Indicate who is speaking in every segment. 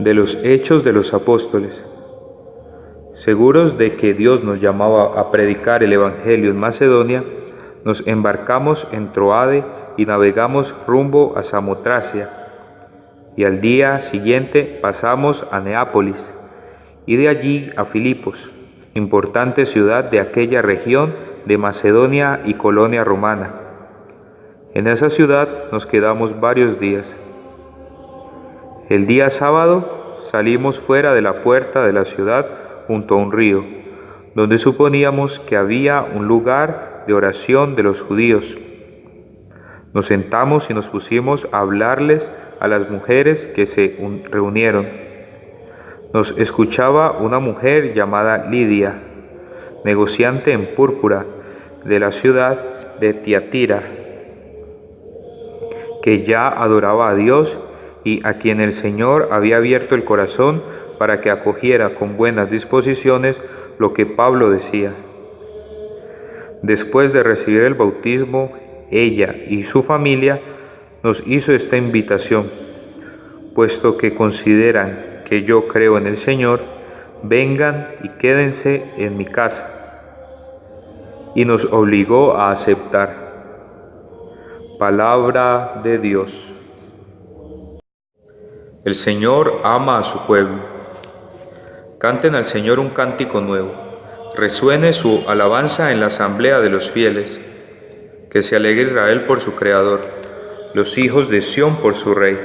Speaker 1: de los Hechos de los Apóstoles. Seguros de que Dios nos llamaba a predicar el Evangelio en Macedonia, nos embarcamos en Troade y navegamos rumbo a Samotracia, y al día siguiente pasamos a Neápolis, y de allí a Filipos, importante ciudad de aquella región de Macedonia y colonia romana. En esa ciudad nos quedamos varios días. El día sábado salimos fuera de la puerta de la ciudad junto a un río, donde suponíamos que había un lugar de oración de los judíos. Nos sentamos y nos pusimos a hablarles a las mujeres que se reunieron. Nos escuchaba una mujer llamada Lidia, negociante en púrpura de la ciudad de Tiatira, que ya adoraba a Dios y a quien el Señor había abierto el corazón para que acogiera con buenas disposiciones lo que Pablo decía. Después de recibir el bautismo, ella y su familia nos hizo esta invitación: puesto que consideran que yo creo en el Señor, vengan y quédense en mi casa. Y nos obligó a aceptar. Palabra de Dios. El Señor ama a su pueblo. Canten al Señor un cántico nuevo. Resuene su alabanza en la asamblea de los fieles. Que se alegre Israel por su Creador, los hijos de Sión por su Rey.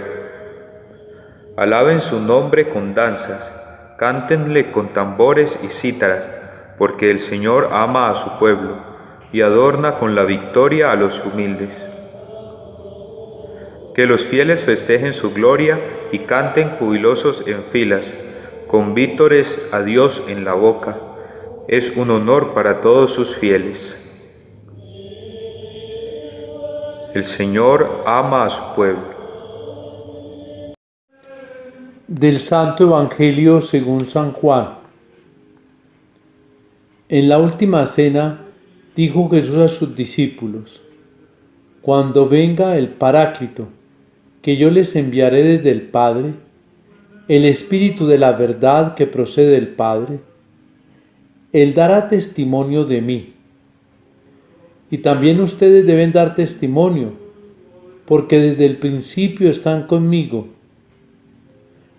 Speaker 1: Alaben su nombre con danzas, cántenle con tambores y cítaras, porque el Señor ama a su pueblo y adorna con la victoria a los humildes. Que los fieles festejen su gloria y canten jubilosos en filas, con vítores a Dios en la boca. Es un honor para todos sus fieles. El Señor ama a su pueblo.
Speaker 2: Del Santo Evangelio según San Juan. En la última cena dijo Jesús a sus discípulos: cuando venga el Paráclito, que yo les enviaré desde el Padre, el Espíritu de la verdad que procede del Padre, Él dará testimonio de mí. Y también ustedes deben dar testimonio, porque desde el principio están conmigo.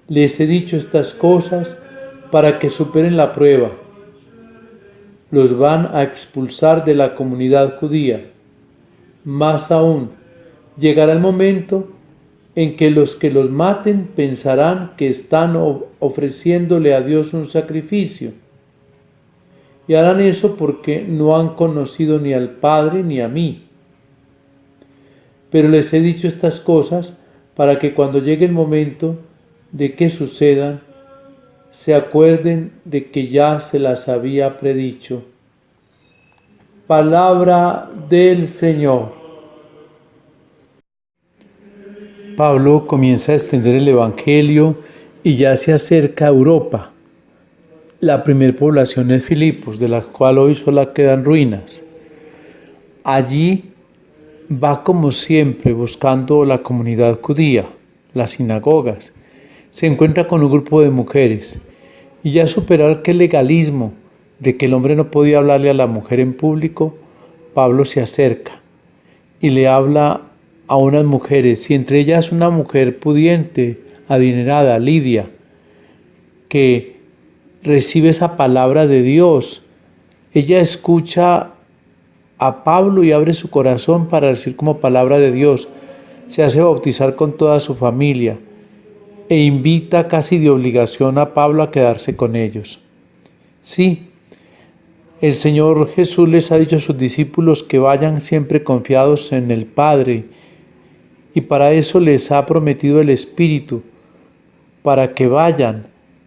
Speaker 2: Les he dicho estas cosas para que superen la prueba. Los van a expulsar de la comunidad judía. Más aún, llegará el momento en que los maten pensarán que están ofreciéndole a Dios un sacrificio. Y harán eso porque no han conocido ni al Padre ni a mí. Pero les he dicho estas cosas para que cuando llegue el momento de que sucedan, se acuerden de que ya se las había predicho. Palabra del Señor. Pablo comienza a extender el Evangelio y ya se acerca a Europa. La primera población es Filipos, de la cual hoy solo quedan ruinas. Allí va como siempre buscando la comunidad judía, las sinagogas. Se encuentra con un grupo de mujeres y ya superado aquel legalismo de que el hombre no podía hablarle a la mujer en público, Pablo se acerca y le habla a unas mujeres, y entre ellas una mujer pudiente, adinerada, Lidia, que recibe esa palabra de Dios. Ella escucha a Pablo y abre su corazón para recibir como palabra de Dios. Se hace bautizar con toda su familia e invita casi de obligación a Pablo a quedarse con ellos. Sí, el Señor Jesús les ha dicho a sus discípulos que vayan siempre confiados en el Padre, y para eso les ha prometido el Espíritu, para que vayan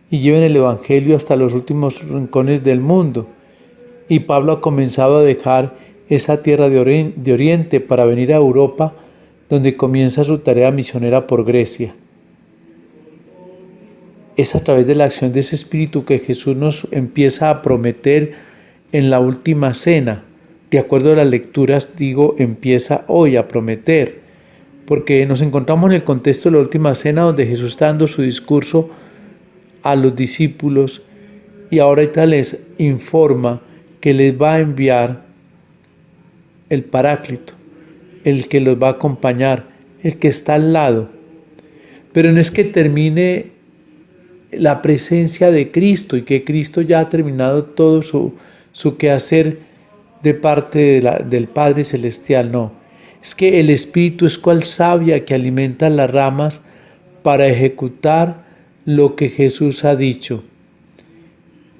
Speaker 2: y lleven el Evangelio hasta los últimos rincones del mundo. Y Pablo ha comenzado a dejar esa tierra de Oriente para venir a Europa, donde comienza su tarea misionera por Grecia. Es a través de la acción de ese Espíritu que Jesús nos empieza a prometer en la última cena. De acuerdo a las lecturas, empieza hoy a prometer, porque nos encontramos en el contexto de la última cena, donde Jesús está dando su discurso a los discípulos y ahorita les informa que les va a enviar el Paráclito, el que los va a acompañar, el que está al lado. Pero no es que termine la presencia de Cristo y que Cristo ya ha terminado todo su quehacer de parte del Padre Celestial, no. Es que el Espíritu es cual savia que alimenta las ramas para ejecutar lo que Jesús ha dicho.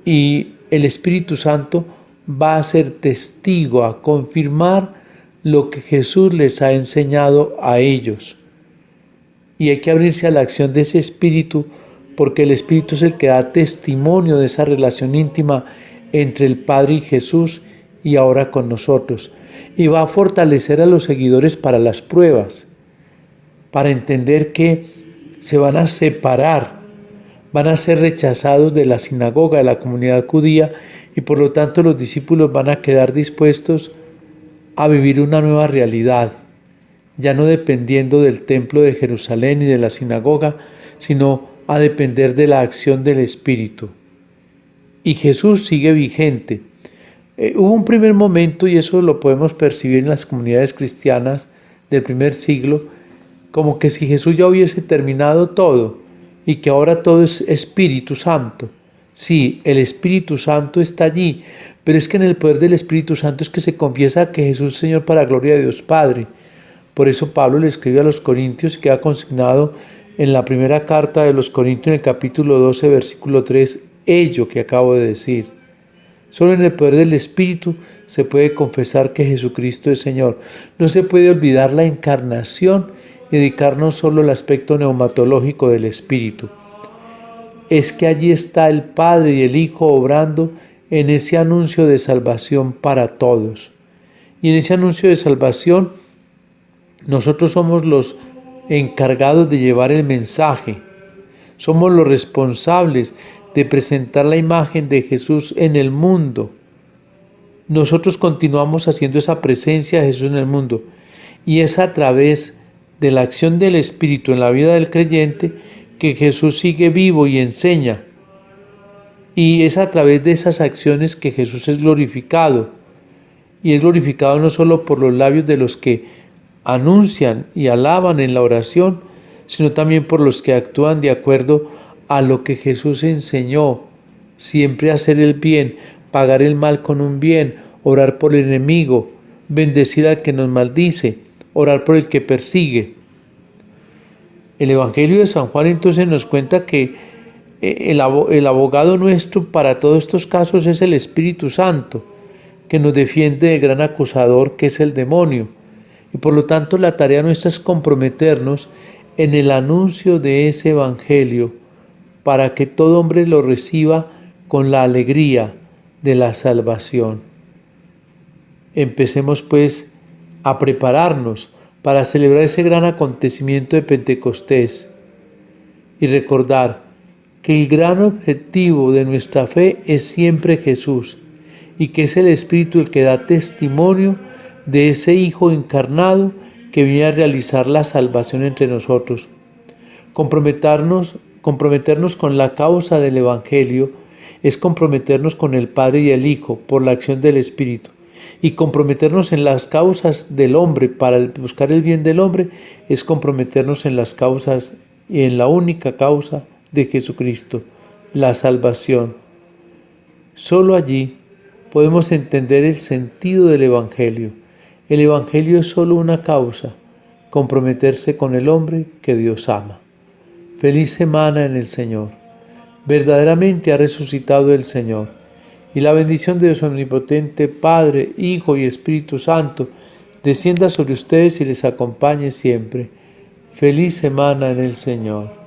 Speaker 2: Y el Espíritu Santo va a ser testigo, a confirmar lo que Jesús les ha enseñado a ellos. Y hay que abrirse a la acción de ese Espíritu, porque el Espíritu es el que da testimonio de esa relación íntima entre el Padre y Jesús y ahora con nosotros. Y va a fortalecer a los seguidores para las pruebas, para entender que se van a separar, van a ser rechazados de la sinagoga, de la comunidad judía, y por lo tanto los discípulos van a quedar dispuestos a vivir una nueva realidad, ya no dependiendo del templo de Jerusalén y de la sinagoga, sino a depender de la acción del Espíritu. Y Jesús sigue vigente. Hubo un primer momento, y eso lo podemos percibir en las comunidades cristianas del primer siglo, como que si Jesús ya hubiese terminado todo y que ahora todo es Espíritu Santo. Sí, el Espíritu Santo está allí, pero es que en el poder del Espíritu Santo es que se confiesa que Jesús es Señor para gloria de Dios Padre. Por eso Pablo le escribe a los Corintios y queda consignado en la primera carta de los Corintios, en el capítulo 12, versículo 3, ello que acabo de decir. Solo en el poder del Espíritu se puede confesar que Jesucristo es Señor. No se puede olvidar la encarnación y dedicarnos solo al aspecto neumatológico del Espíritu. Es que allí está el Padre y el Hijo obrando en ese anuncio de salvación para todos. Y en ese anuncio de salvación, nosotros somos los encargados de llevar el mensaje. Somos los responsables de presentar la imagen de Jesús en el mundo. Nosotros continuamos haciendo esa presencia de Jesús en el mundo. Y es a través de la acción del Espíritu en la vida del creyente que Jesús sigue vivo y enseña. Y es a través de esas acciones que Jesús es glorificado. Y es glorificado no solo por los labios de los que anuncian y alaban en la oración, sino también por los que actúan de acuerdo a lo que Jesús enseñó: siempre hacer el bien, pagar el mal con un bien, orar por el enemigo, bendecir al que nos maldice, orar por el que persigue. El Evangelio de San Juan entonces nos cuenta que el abogado nuestro para todos estos casos es el Espíritu Santo, que nos defiende del gran acusador que es el demonio. Y por lo tanto la tarea nuestra es comprometernos en el anuncio de ese Evangelio para que todo hombre lo reciba con la alegría de la salvación. Empecemos pues a prepararnos para celebrar ese gran acontecimiento de Pentecostés y recordar que el gran objetivo de nuestra fe es siempre Jesús y que es el Espíritu el que da testimonio de ese Hijo encarnado que viene a realizar la salvación entre nosotros. Comprometernos con la causa del Evangelio es comprometernos con el Padre y el Hijo por la acción del Espíritu. Y comprometernos en las causas del hombre para buscar el bien del hombre es comprometernos en las causas y en la única causa de Jesucristo, la salvación. Solo allí podemos entender el sentido del Evangelio. El Evangelio es solo una causa: comprometerse con el hombre que Dios ama. Feliz semana en el Señor. Verdaderamente ha resucitado el Señor. Y la bendición de Dios omnipotente, Padre, Hijo y Espíritu Santo, descienda sobre ustedes y les acompañe siempre. Feliz semana en el Señor.